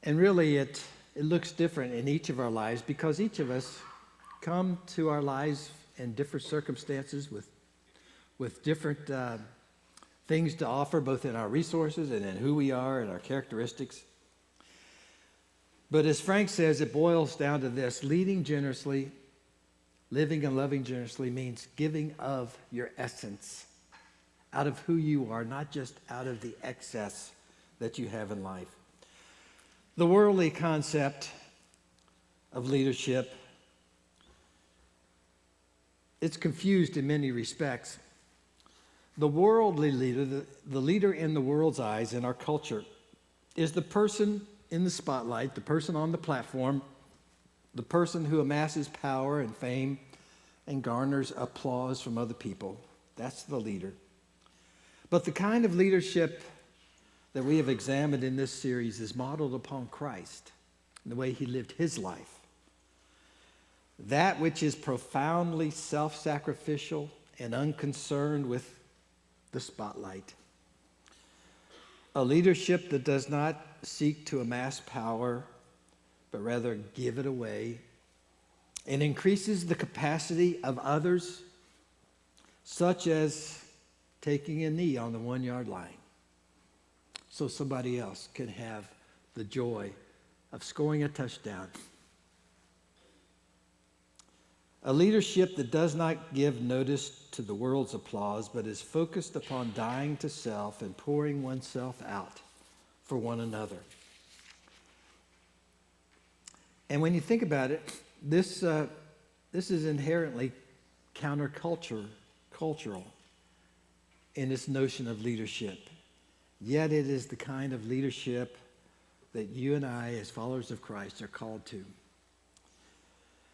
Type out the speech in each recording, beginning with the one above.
And really, it looks different in each of our lives because each of us come to our lives in different circumstances with different things to offer, both in our resources and in who we are and our characteristics. But as Frank says, it boils down to this: leading generously, living and loving generously means giving of your essence, out of who you are, not just out of the excess that you have in life. The worldly concept of leadership, it's confused in many respects. The worldly leader, the leader in the world's eyes in our culture, is the person in the spotlight, the person on the platform, the person who amasses power and fame and garners applause from other people. That's the leader. But the kind of leadership that we have examined in this series is modeled upon Christ and the way he lived his life. That which is profoundly self-sacrificial and unconcerned with the spotlight. A leadership that does not seek to amass power, but rather give it away, and increases the capacity of others, such as taking a knee on the 1-yard line, so somebody else can have the joy of scoring a touchdown. A leadership that does not give notice to the world's applause, but is focused upon dying to self and pouring oneself out for one another. And when you think about it, this is inherently cultural in its notion of leadership. Yet it is the kind of leadership that you and I, as followers of Christ, are called to.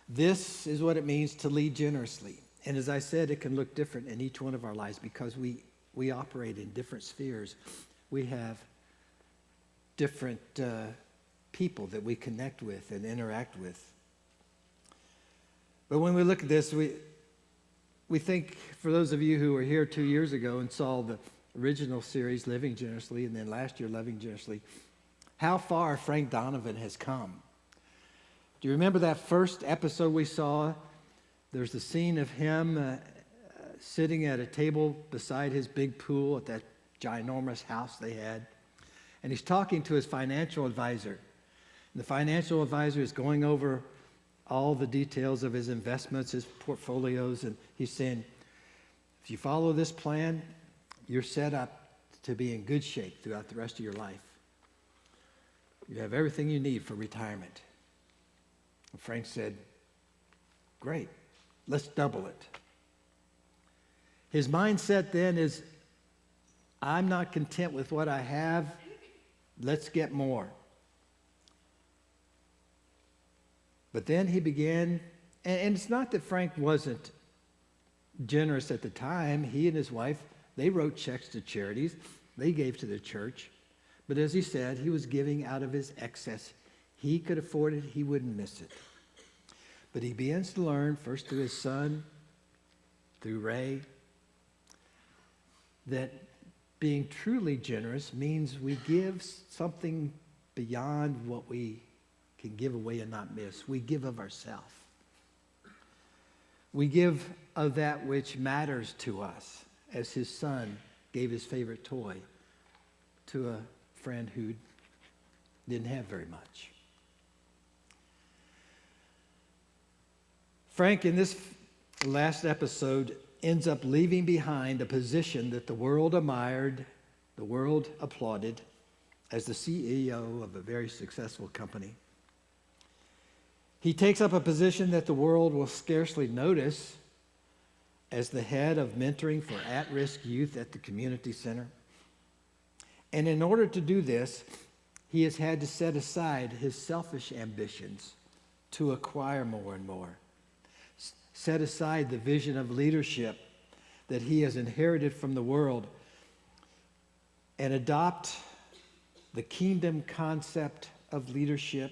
This is what it means to lead generously. And as I said, it can look different in each one of our lives because we operate in different spheres. We have different people that we connect with and interact with. But when we look at this, we think, for those of you who were here 2 years ago and saw the original series, Living Generously, and then last year, Loving Generously, how far Frank Donovan has come. Do you remember that first episode we saw? There's a scene of him sitting at a table beside his big pool at that ginormous house they had. And he's talking to his financial advisor. And the financial advisor is going over all the details of his investments, his portfolios, and he's saying, if you follow this plan, you're set up to be in good shape throughout the rest of your life. You have everything you need for retirement. And Frank said, great, let's double it. His mindset then is, I'm not content with what I have, let's get more. But then he began, and it's not that Frank wasn't generous at the time. He and his wife, they wrote checks to charities. They gave to the church. But as he said, he was giving out of his excess. He could afford it. He wouldn't miss it. But he begins to learn, first through his son, through Ray, that being truly generous means we give something beyond what we can give away and not miss. We give of ourselves. We give of that which matters to us, as his son gave his favorite toy to a friend who didn't have very much. Frank, in this last episode, ends up leaving behind a position that the world admired, the world applauded, as the CEO of a very successful company. He takes up a position that the world will scarcely notice as the head of mentoring for at-risk youth at the community center. And in order to do this, he has had to set aside his selfish ambitions to acquire more and more. Set aside the vision of leadership that he has inherited from the world and adopt the kingdom concept of leadership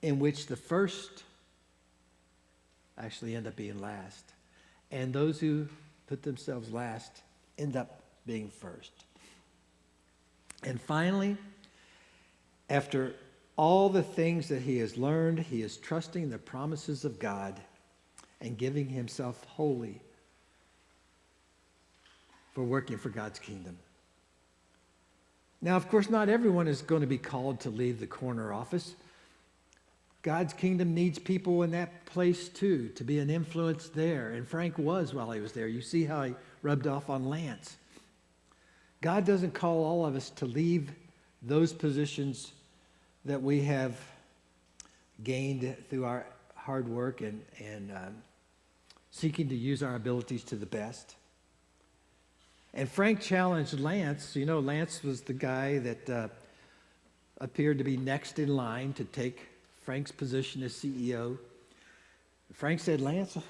in which the first actually end up being last. And those who put themselves last end up being first. And finally, after all the things that he has learned, he is trusting the promises of God and giving himself wholly for working for God's kingdom. Now, of course, not everyone is going to be called to leave the corner office. God's kingdom needs people in that place too, to be an influence there. And Frank was while he was there. You see how he rubbed off on Lance. God doesn't call all of us to leave those positions that we have gained through our hard work and seeking to use our abilities to the best. And Frank challenged Lance. You know, Lance was the guy that appeared to be next in line to take Frank's position as CEO. Frank said, Lance, if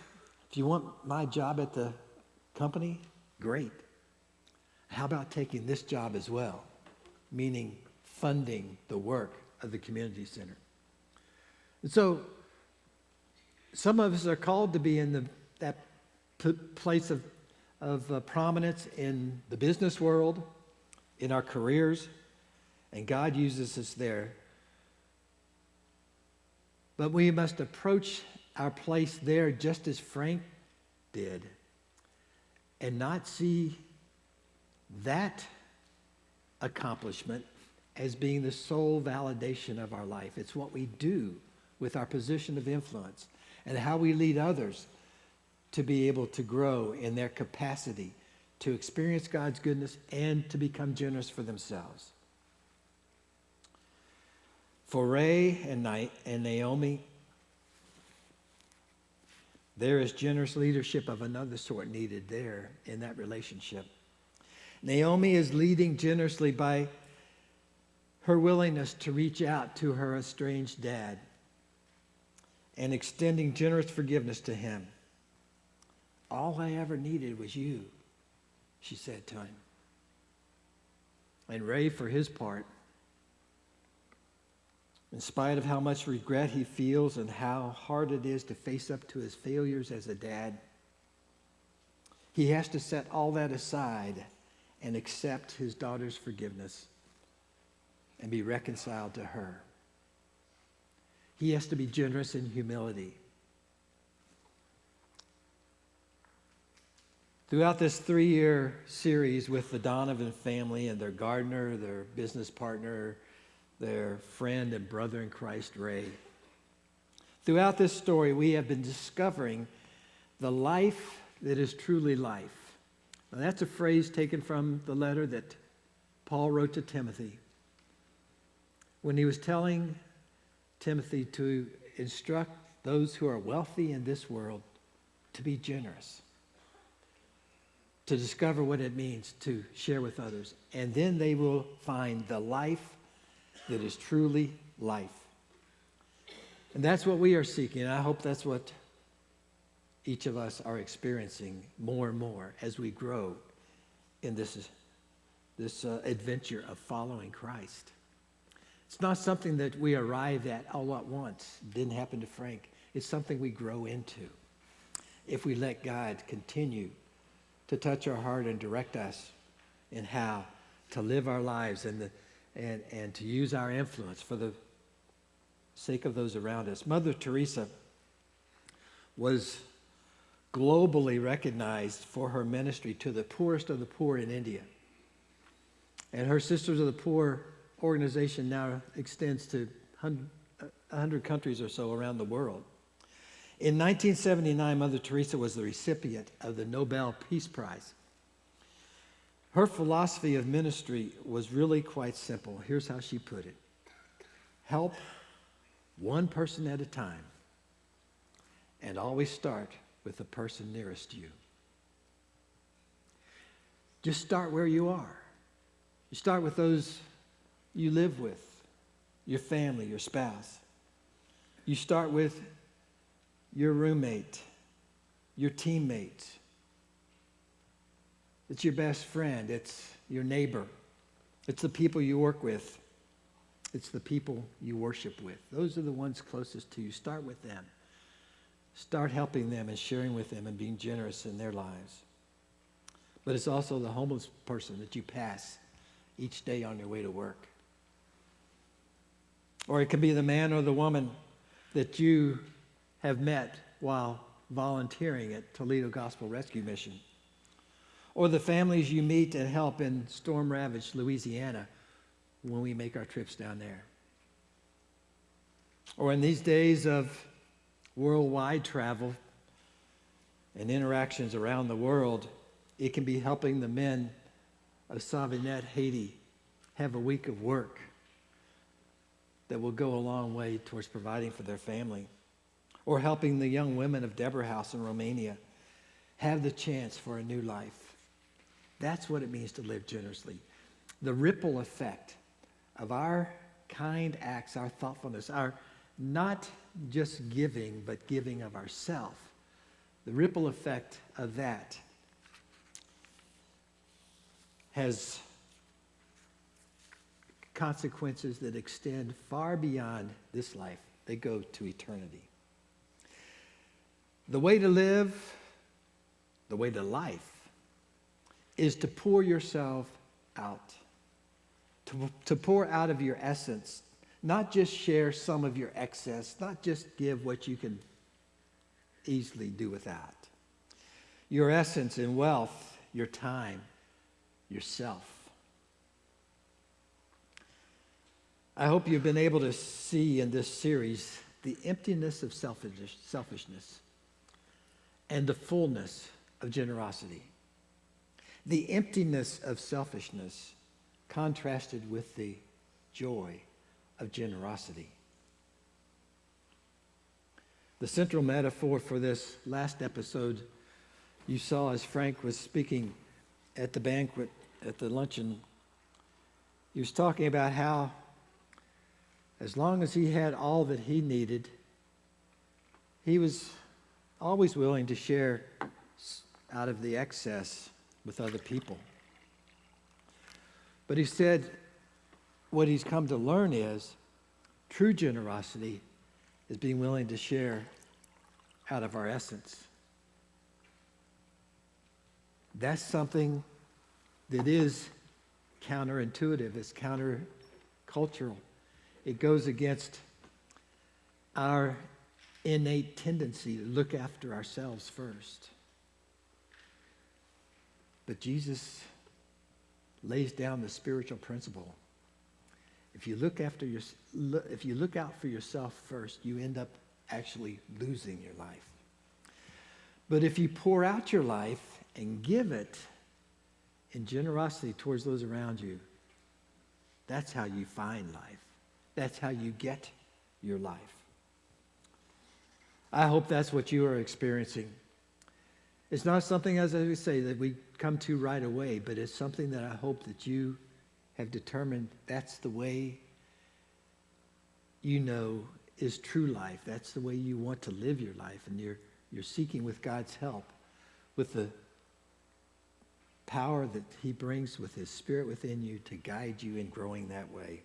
you want my job at the company, great. How about taking this job as well? Meaning funding the work of the community center. And so some of us are called to be in that place of prominence in the business world, in our careers, and God uses us there. But we must approach our place there just as Frank did and not see that accomplishment as being the sole validation of our life. It's what we do with our position of influence and how we lead others to be able to grow in their capacity to experience God's goodness and to become generous for themselves. For Ray and Naomi, there is generous leadership of another sort needed there in that relationship. Naomi is leading generously by her willingness to reach out to her estranged dad and extending generous forgiveness to him. All I ever needed was you, she said to him. And Ray, for his part, in spite of how much regret he feels and how hard it is to face up to his failures as a dad, he has to set all that aside and accept his daughter's forgiveness and be reconciled to her. He has to be generous in humility. Throughout this 3-year series with the Donovan family and their gardener, their business partner, their friend and brother in Christ, Ray, throughout this story, we have been discovering the life that is truly life. Now, that's a phrase taken from the letter that Paul wrote to Timothy when he was telling Timothy to instruct those who are wealthy in this world to be generous, to discover what it means to share with others. And then they will find the life that is truly life. And that's what we are seeking. I hope that's what each of us are experiencing more and more as we grow in this adventure of following Christ. It's not something that we arrive at all at once. It didn't happen to Frank. It's something we grow into if we let God continue to touch our heart and direct us in how to live our lives and to use our influence for the sake of those around us. Mother Teresa was globally recognized for her ministry to the poorest of the poor in India. And her Sisters of the Poor organization now extends to 100 countries or so around the world. In 1979, Mother Teresa was the recipient of the Nobel Peace Prize. Her philosophy of ministry was really quite simple. Here's how she put it: help one person at a time, and always start with the person nearest you. Just start where you are. You start with those you live with, your family, your spouse. You start with your roommate, your teammate. It's your best friend. It's your neighbor. It's the people you work with. It's the people you worship with. Those are the ones closest to you. Start with them. Start helping them and sharing with them and being generous in their lives. But it's also the homeless person that you pass each day on your way to work. Or it can be the man or the woman that you have met while volunteering at Toledo Gospel Rescue Mission. Or the families you meet and help in storm-ravaged Louisiana when we make our trips down there. Or in these days of worldwide travel and interactions around the world, it can be helping the men of Savinet, Haiti, have a week of work that will go a long way towards providing for their family. Or helping the young women of Deborah House in Romania have the chance for a new life. That's what it means to live generously. The ripple effect of our kind acts, our thoughtfulness, our not just giving, but giving of ourselves. The ripple effect of that has consequences that extend far beyond this life. They go to eternity. The way to live, the way to life, is to pour yourself out, to pour out of your essence, not just share some of your excess, not just give what you can easily do without. Your essence in wealth, your time, yourself. I hope you've been able to see in this series the emptiness of selfishness and the fullness of generosity. The emptiness of selfishness contrasted with the joy of generosity. The central metaphor for this last episode you saw as Frank was speaking at the banquet, at the luncheon. He was talking about how as long as he had all that he needed, he was always willing to share out of the excess with other people. But he said what he's come to learn is true generosity is being willing to share out of our essence. That's something that is counterintuitive, it's countercultural. It goes against our innate tendency to look after ourselves first. But Jesus lays down the spiritual principle. If you look out for yourself first, you end up actually losing your life. But if you pour out your life and give it in generosity towards those around you, that's how you find life. That's how you get your life. I hope that's what you are experiencing. It's not something, as I say, that we come to right away, but it's something that I hope that you have determined that's the way you know is true life. That's the way you want to live your life, and you're seeking with God's help, with the power that he brings with his Spirit within you to guide you in growing that way.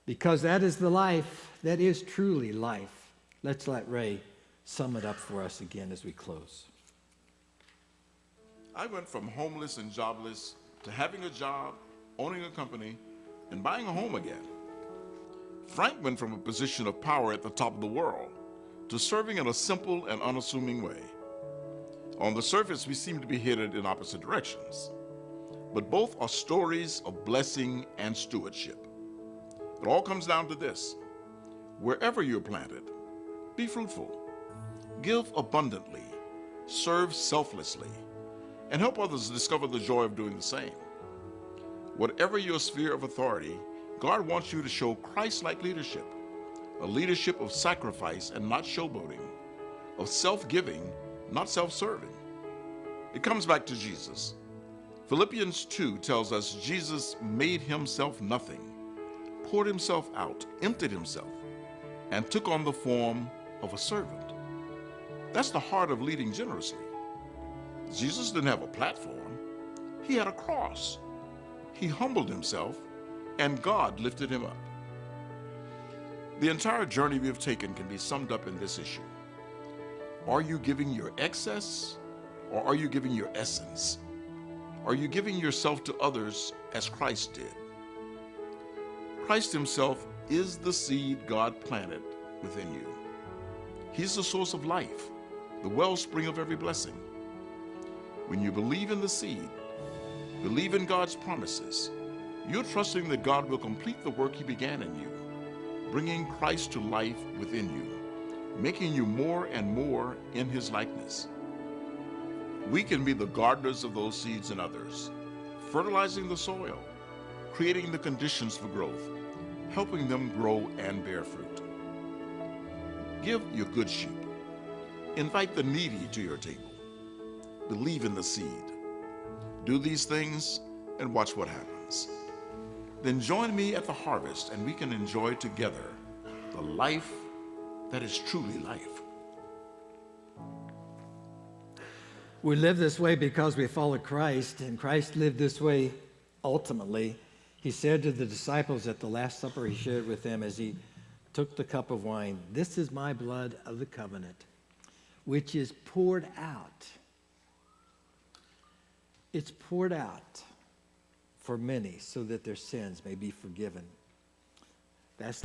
Because that is the life, that is truly life. Let's let Ray sum it up for us again as we close. I went from homeless and jobless to having a job, owning a company, and buying a home again. Frank went from a position of power at the top of the world to serving in a simple and unassuming way. On the surface, we seem to be headed in opposite directions, but both are stories of blessing and stewardship. It all comes down to this: wherever you're planted, be fruitful, give abundantly, serve selflessly, and help others discover the joy of doing the same. Whatever your sphere of authority, God wants you to show Christ-like leadership, a leadership of sacrifice and not showboating, of self-giving, not self-serving. It comes back to Jesus. Philippians 2 tells us Jesus made himself nothing, poured himself out, emptied himself, and took on the form of a servant. That's the heart of leading generously. Jesus didn't have a platform. He had a cross. He humbled himself, and God lifted him up. The entire journey we have taken can be summed up in this issue. Are you giving your excess, or are you giving your essence? Are you giving yourself to others as Christ did? Christ himself is the seed God planted within you. He's the source of life, the wellspring of every blessing. When you believe in the seed, believe in God's promises, you're trusting that God will complete the work He began in you, bringing Christ to life within you, making you more and more in His likeness. We can be the gardeners of those seeds in others, fertilizing the soil, creating the conditions for growth, helping them grow and bear fruit. Give your good sheep. Invite the needy to your table. Believe in the seed. Do these things and watch what happens. Then join me at the harvest and we can enjoy together the life that is truly life. We live this way because we follow Christ, and Christ lived this way ultimately. He said to the disciples at the Last Supper he shared with them as he took the cup of wine, "This is my blood of the covenant, which is poured out." It's poured out for many so that their sins may be forgiven. That's